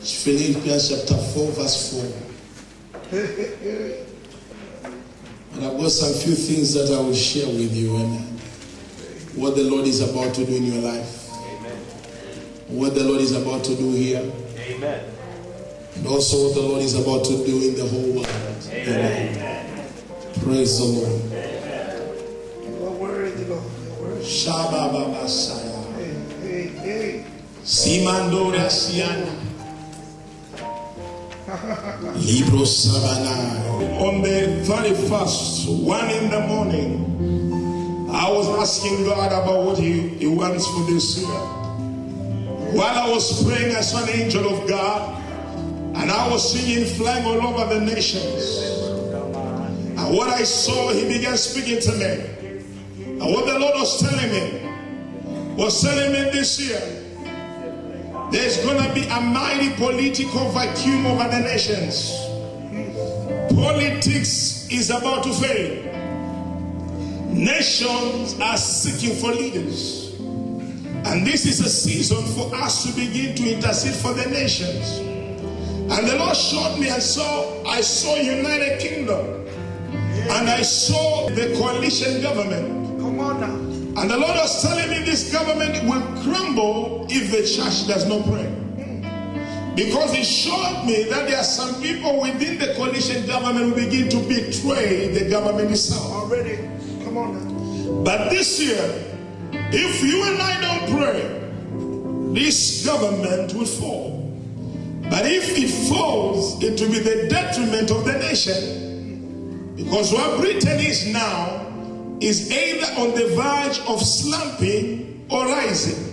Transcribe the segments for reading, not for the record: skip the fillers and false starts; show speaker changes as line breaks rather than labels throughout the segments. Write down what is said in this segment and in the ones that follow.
Philippians chapter 4 verse 4. And I've got some few things that I will share with you and what the Lord is about to do in your life.
Amen.
What the Lord is about to do here.
Amen.
And also what the Lord is about to do in the whole world.
Amen.
Amen. Praise the Lord.
You are worthy, Lord. You are worthy.
Shababa Masaya.
Hey.
Simandora Siana. Libro Sabana. On the 31st, 1 in the morning, I was asking God about what He wants for this year. While I was praying, I saw an angel of God, and I was seeing him flying all over the nations. And what I saw, he began speaking to me. And what the Lord was telling me this year, there's going to be a mighty political vacuum over the nations. Politics is about to fail. Nations are seeking for leaders. And this is a season for us to begin to intercede for the nations. And the Lord showed me, I saw United Kingdom. And I saw the coalition government.
Come on now.
And the Lord was telling me this government will crumble if the church does not pray. Because He showed me that there are some people within the coalition government who begin to betray the government itself.
Already. Come on now.
But this year, if you and I don't pray, this government will fall. But if it falls, it will be the detriment of the nation. Because what Britain is now is either on the verge of slumping or rising.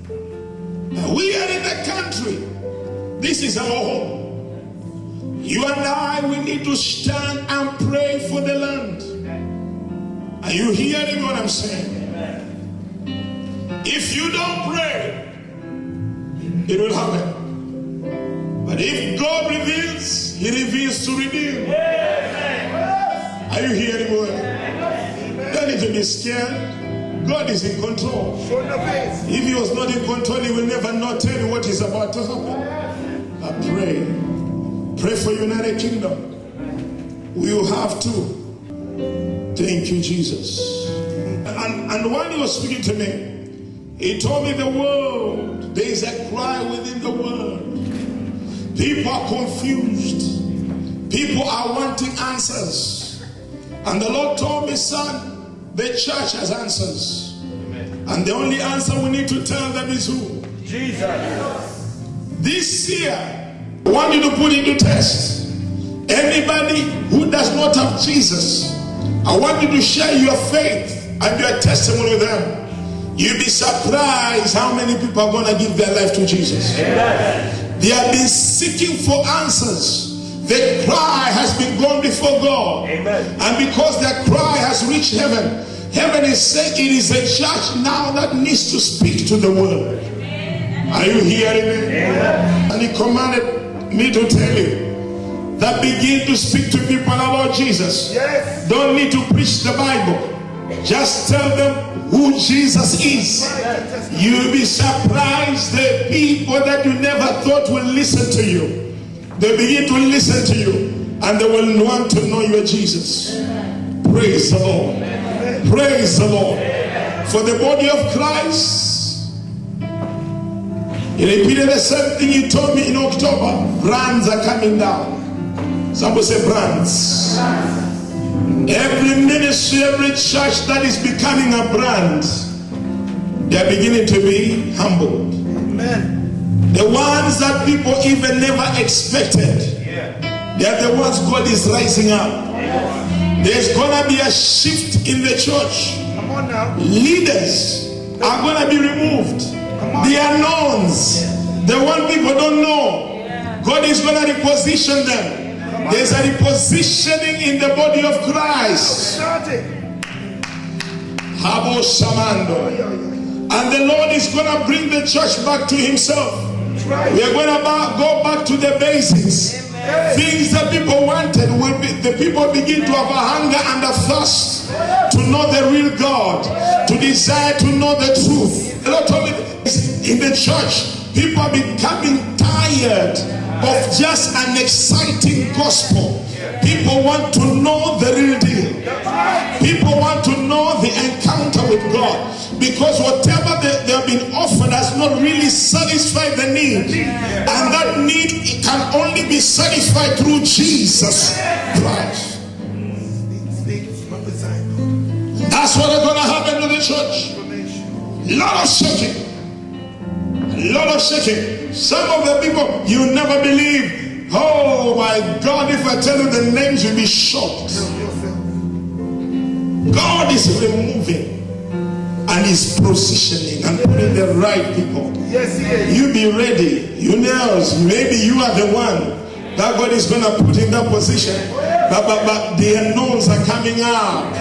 And we are in the country. This is our home. You and I, we need to stand and pray for the land. Are you hearing what I'm saying? If you don't pray, it will happen. But if God reveals, He reveals to redeem. Are you hearing what? Don't need to be scared. God is in control. If He was not in control, He will never not tell you what is about to happen. I pray for United Kingdom. We will have to. Thank you, Jesus. And while He was speaking to me, He told me the world, there is a cry within the world. People are confused. People are wanting answers. And the Lord told me, son, the church has answers. Amen. And the only answer we need to tell them is who?
Jesus.
This year, I want you to put into test anybody who does not have Jesus. I want you to share your faith and your testimony with them. You'll be surprised how many people are going to give their life to Jesus. Amen. They have been seeking for answers. The cry has been gone before God.
Amen.
And because their cry has reached heaven, heaven is saying it is a church now that needs to speak to the world. Are you hearing me?
Amen.
And He commanded me to tell you that begin to speak to people about Jesus.
Yes.
Don't need to preach the Bible. Just tell them who Jesus is. You'll be surprised the people that you never thought will listen to you. They begin to listen to you and they will want to know you are Jesus. Praise the Lord. Praise the Lord. For the body of Christ, He repeated the same thing He told me in October. Brands are coming down. Somebody say brands. Every ministry, every church that is becoming a brand, they are beginning to be humbled.
Amen.
The ones that people even never expected, they are the ones God is rising up. There's going to be a shift in the church.
Come on now.
Leaders are going to be removed. The unknowns, the one people don't know, God is going to reposition them. There's a repositioning in the body of Christ. Habo Shamando. And the Lord is going to bring the church back to Himself. We are going to go back to the basics. Things that people wanted will be, the people begin to have a hunger and a thirst to know the real God, to desire to know the truth. The Lord told me in the church, people are becoming tired of just an exciting gospel. People want to know the real deal. People want to know the encounter with God, because whatever they have been offered has not really satisfied the need, and that need can only be satisfied through Jesus Christ. That's what is going to happen to the church. A lot of shaking. A lot of shaking. Some of the people you never believe. Oh my God, if I tell you the names, you'll be shocked. God is removing and is positioning and putting the right people.
Yes, yes.
You be ready. You know, maybe you are the one that God is going to put in that position. But the unknowns are coming out.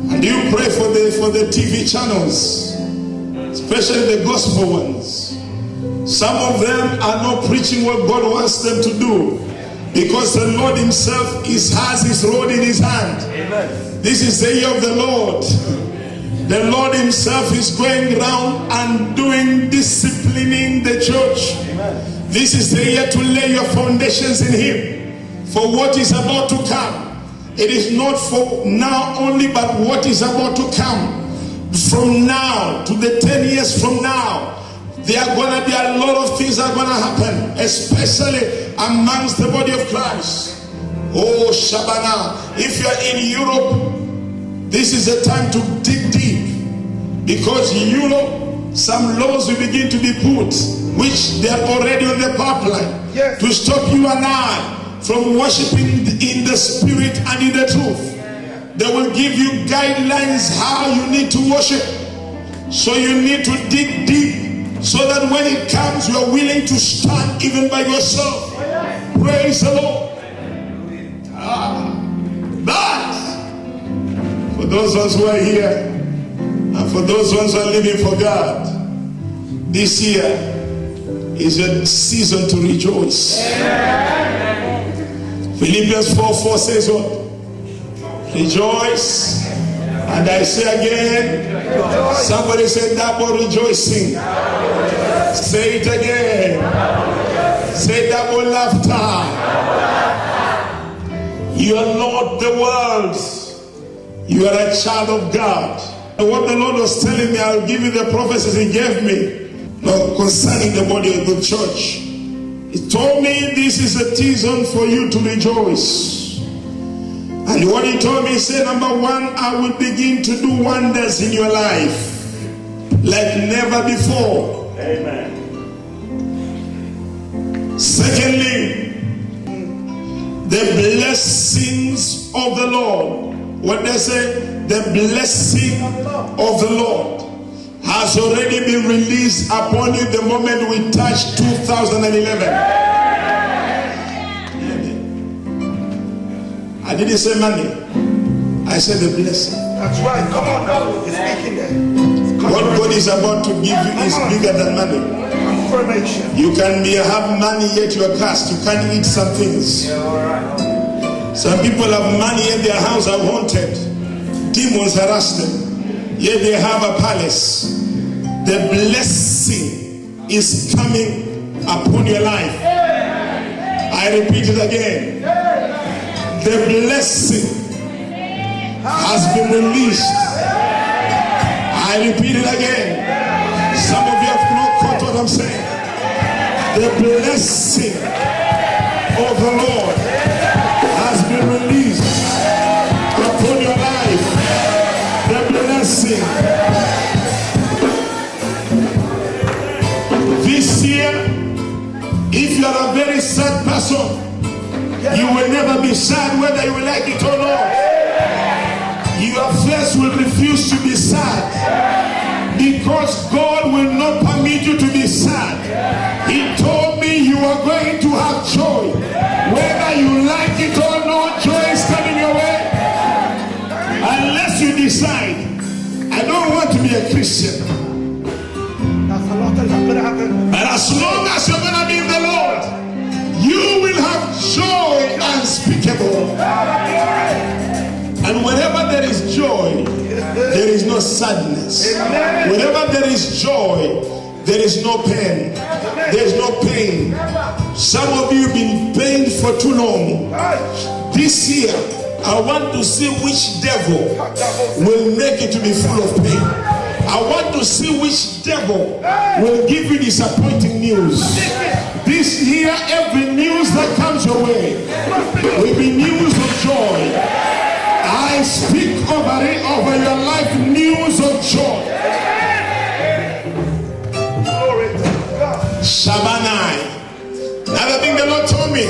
And you pray for the TV channels, especially the gospel ones. Some of them are not preaching what God wants them to do, because the Lord himself has his rod in his hand. Amen. This is the year of the Lord. The Lord himself is going around and doing disciplining the church. Amen. This is the year to lay your foundations in him for what is about to come. It is not for now only, but what is about to come. From now to the 10 years from now, there are going to be a lot of things that are going to happen, especially amongst the body of Christ. Oh, Shabana, if you are in Europe, this is the time to dig deep, because Europe, some laws will begin to be put, which they are already on the pipeline, yes, to stop you and I from worshiping in the spirit and in the truth. They will give you guidelines how you need to worship. So you need to dig deep, so that when it comes, you are willing to stand even by yourself. Praise the Lord. But for those ones who are here, and for those ones who are living for God, this year is a season to rejoice. Philippians 4:4 says what? Rejoice. And I say again, somebody say double rejoicing. Say it again. Say double laughter. You are not the world. You are a child of God. And what the Lord was telling me, I'll give you the prophecies he gave me, no, concerning the body of the church. He told me this is a season for you to rejoice. And what he told me, he said, number one, I will begin to do wonders in your life like never before. Amen. Secondly, the blessings of the Lord. What they say, the blessing of the Lord has already been released upon you the moment we touch 2011. I didn't say money. I said the blessing.
That's right. Come on now. He's speaking there.
What God is about to give you is bigger than money.
Confirmation.
You can have money yet you are cursed. You can't eat some things. Some people have money and their house are haunted. Demons harass them. Yet they have a palace. The blessing is coming upon your life. I repeat it again. The blessing has been released. I repeat it again. Some of you have not caught what I'm saying. The blessing of the Lord has been released upon your life. The blessing. This year, if you are a very sad person, you will never be sad whether you like it or not. Your flesh will refuse to be sad, because God will not permit you to be sad. He told me you are going to have joy. Whether you like it or not, joy is coming your way. Unless you decide, I don't want to be a Christian. But as long as you're going to be in the Lord, you will have joy unspeakable. And wherever there is joy, there is no sadness. Wherever there is joy, there is no pain. There is no pain. Some of you have been pained for too long. This year, I want to see which devil will make it to be full of pain. I want to see which devil will give you disappointing news. This year, every news that comes your way will be news of joy. I speak over it, over your life, news of joy. Shabbanai. Another thing the Lord told me.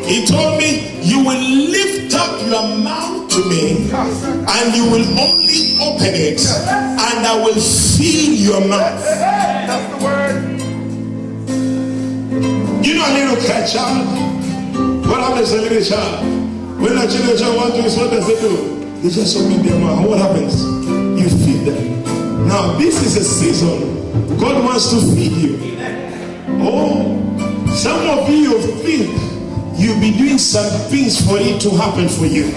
He told me, you will lift up your mouth to me and you will only open it and I will fill your mouth.
That's the word.
You know a little child? What happens to a little child? When a little child wants to eat, what does they do? They just open their mouth. What happens? You feed them. Now this is a season God wants to feed you. Oh, some of you think you'll be doing some things for it to happen for you.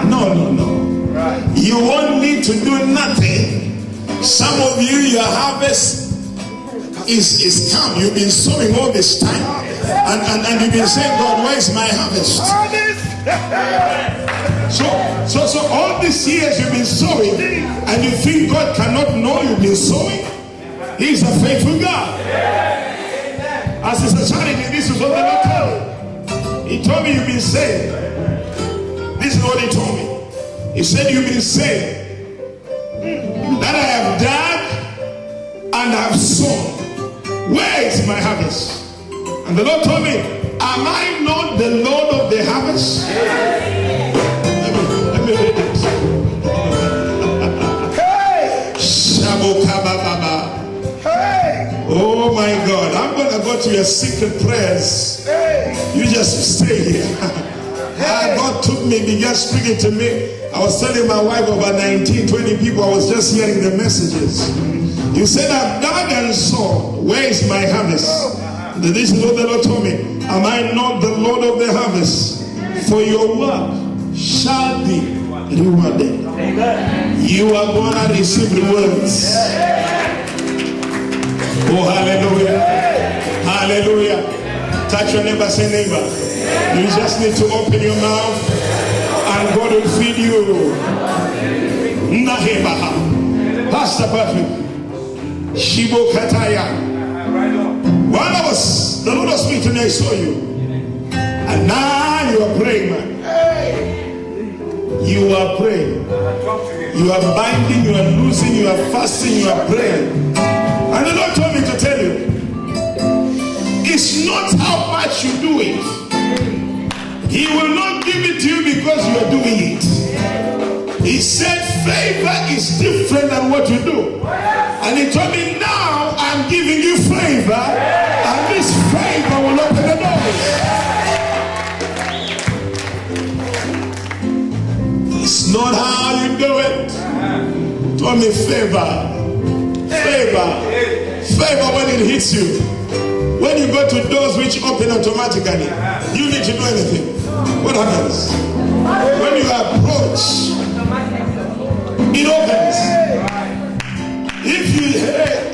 No.
Right.
You won't need to do nothing. Some of you, your harvest is come. You've been sowing all this time. And you've been saying, God, where is my harvest? So all these years you've been sowing and you think God cannot know you've been sowing? He's a faithful God. As it's a charity, this is what the Lord told me. He told me you've been saved. This is what he told me. He said you've been saved. That I have dug and I have sown. Where is my harvest? And the Lord told me, am I not the Lord of the harvest? Let me read it.
Hey! Hey!
Oh my God, I'm going to go to your secret prayers.
Hey!
You just stay here. God took me, began speaking to me. I was telling my wife about 19, 20 people. I was just hearing the messages. You said, I've dug and sown. Where is my harvest? This is what the Lord told me. Am I not the Lord of the harvest? For your work shall be rewarded.
Amen.
You are going to receive rewards. Oh, hallelujah. Hallelujah. Touch your neighbor, say neighbor. You just need to open your mouth and God will feed you. Nahebaha. Pastor Patrick. Shibo Kataya. While the Lord was speaking to me, I saw you. And now you are praying, man. You are praying. You are binding, you are losing, you are fasting, you are praying. And the Lord told me to tell you, it's not how much you do it. He will not give it to you because you are doing it. He said favor is different than what you do. And he told me, now I'm giving you favor, and this favor will open the doors. It's not how you do it. Told me favor. Favor when it hits you. When you go to doors which open automatically, you need to do anything. What happens? When you approach, it opens.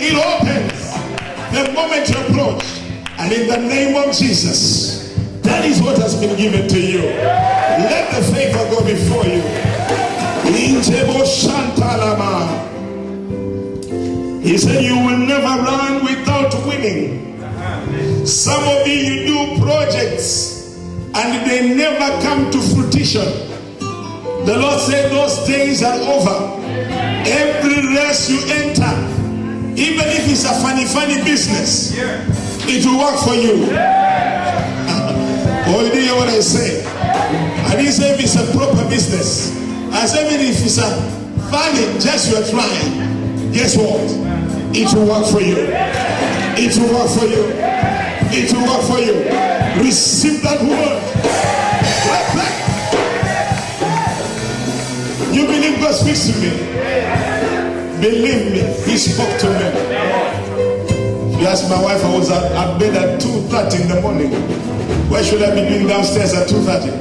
It opens the moment you approach. And in the name of Jesus, that is what has been given to you. Let the favor go before you. He said you will never run without winning. Some of you do projects and they never come to fruition. The Lord said those days are over. Every race you enter, even if it's a funny business, it will work for you. Oh, you hear what I say? I didn't say if it's a proper business. I said even if it's a funny, just you're trying. Guess what? It will work for you. It will work for you. It will work for you. Receive that word. You believe God speaks to me? Believe me, He spoke to me. You asked my wife, I was at bed at 2:30 in the morning. Why should I be doing downstairs at 2:30?